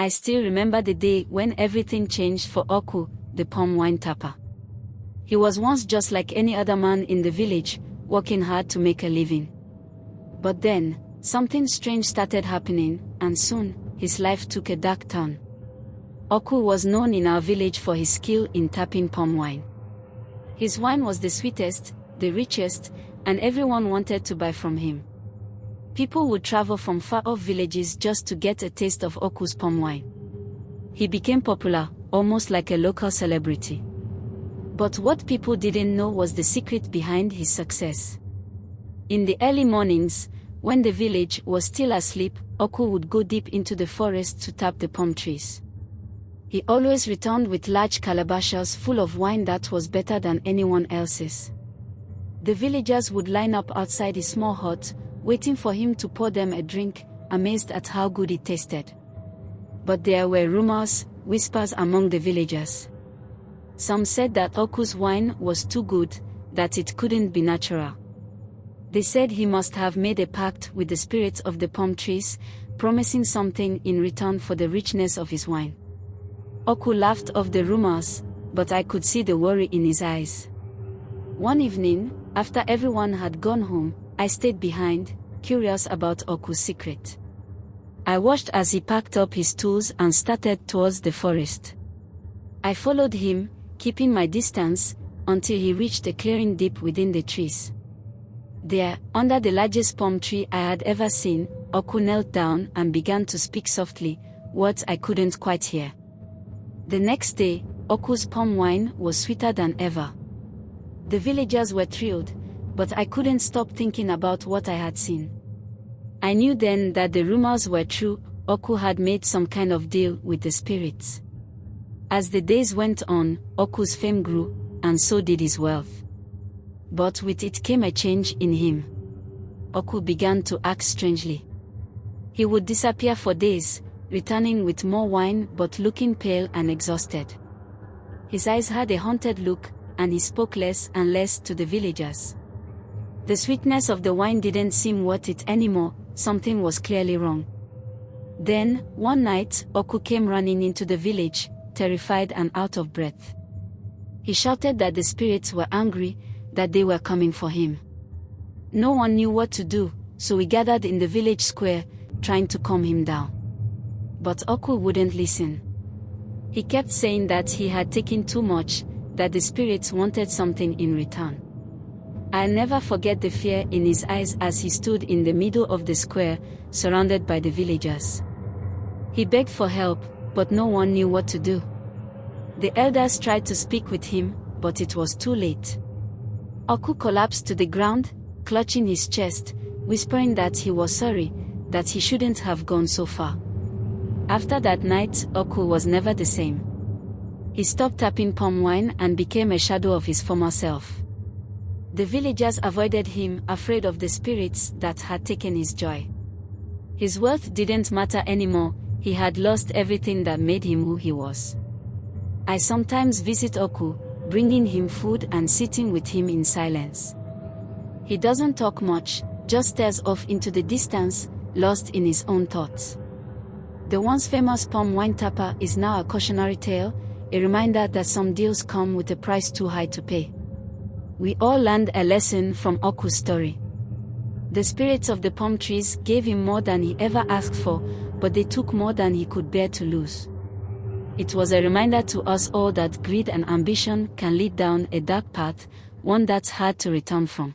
I still remember the day when everything changed for Oku, the palm wine tapper. He was once just like any other man in the village, working hard to make a living. But then, something strange started happening, and soon, his life took a dark turn. Oku was known in our village for his skill in tapping palm wine. His wine was the sweetest, the richest, and everyone wanted to buy from him. People would travel from far-off villages just to get a taste of Oku's palm wine. He became popular, almost like a local celebrity. But what people didn't know was the secret behind his success. In the early mornings, when the village was still asleep, Oku would go deep into the forest to tap the palm trees. He always returned with large calabashes full of wine that was better than anyone else's. The villagers would line up outside his small hut, waiting for him to pour them a drink, amazed at how good it tasted. But there were rumors, whispers among the villagers. Some said that Oku's wine was too good, that it couldn't be natural. They said he must have made a pact with the spirits of the palm trees, promising something in return for the richness of his wine. Oku laughed off the rumors, but I could see the worry in his eyes. One evening, after everyone had gone home, I stayed behind, curious about Oku's secret. I watched as he packed up his tools and started towards the forest. I followed him, keeping my distance, until he reached a clearing deep within the trees. There, under the largest palm tree I had ever seen, Oku knelt down and began to speak softly, words I couldn't quite hear. The next day, Oku's palm wine was sweeter than ever. The villagers were thrilled, but I couldn't stop thinking about what I had seen. I knew then that the rumors were true. Oku had made some kind of deal with the spirits. As the days went on, Oku's fame grew, and so did his wealth. But with it came a change in him. Oku began to act strangely. He would disappear for days, returning with more wine but looking pale and exhausted. His eyes had a haunted look, and he spoke less and less to the villagers. The sweetness of the wine didn't seem worth it anymore. Something was clearly wrong. Then, one night, Oku came running into the village, terrified and out of breath. He shouted that the spirits were angry, that they were coming for him. No one knew what to do, so we gathered in the village square, trying to calm him down. But Oku wouldn't listen. He kept saying that he had taken too much, that the spirits wanted something in return. I'll never forget the fear in his eyes as he stood in the middle of the square, surrounded by the villagers. He begged for help, but no one knew what to do. The elders tried to speak with him, but it was too late. Oku collapsed to the ground, clutching his chest, whispering that he was sorry, that he shouldn't have gone so far. After that night, Oku was never the same. He stopped tapping palm wine and became a shadow of his former self. The villagers avoided him, afraid of the spirits that had taken his joy. His wealth didn't matter anymore. He had lost everything that made him who he was. I sometimes visit Oku, bringing him food and sitting with him in silence. He doesn't talk much, just stares off into the distance, lost in his own thoughts. The once famous palm wine tapper is now a cautionary tale, a reminder that some deals come with a price too high to pay. We all learned a lesson from Oku's story. The spirits of the palm trees gave him more than he ever asked for, but they took more than he could bear to lose. It was a reminder to us all that greed and ambition can lead down a dark path, one that's hard to return from.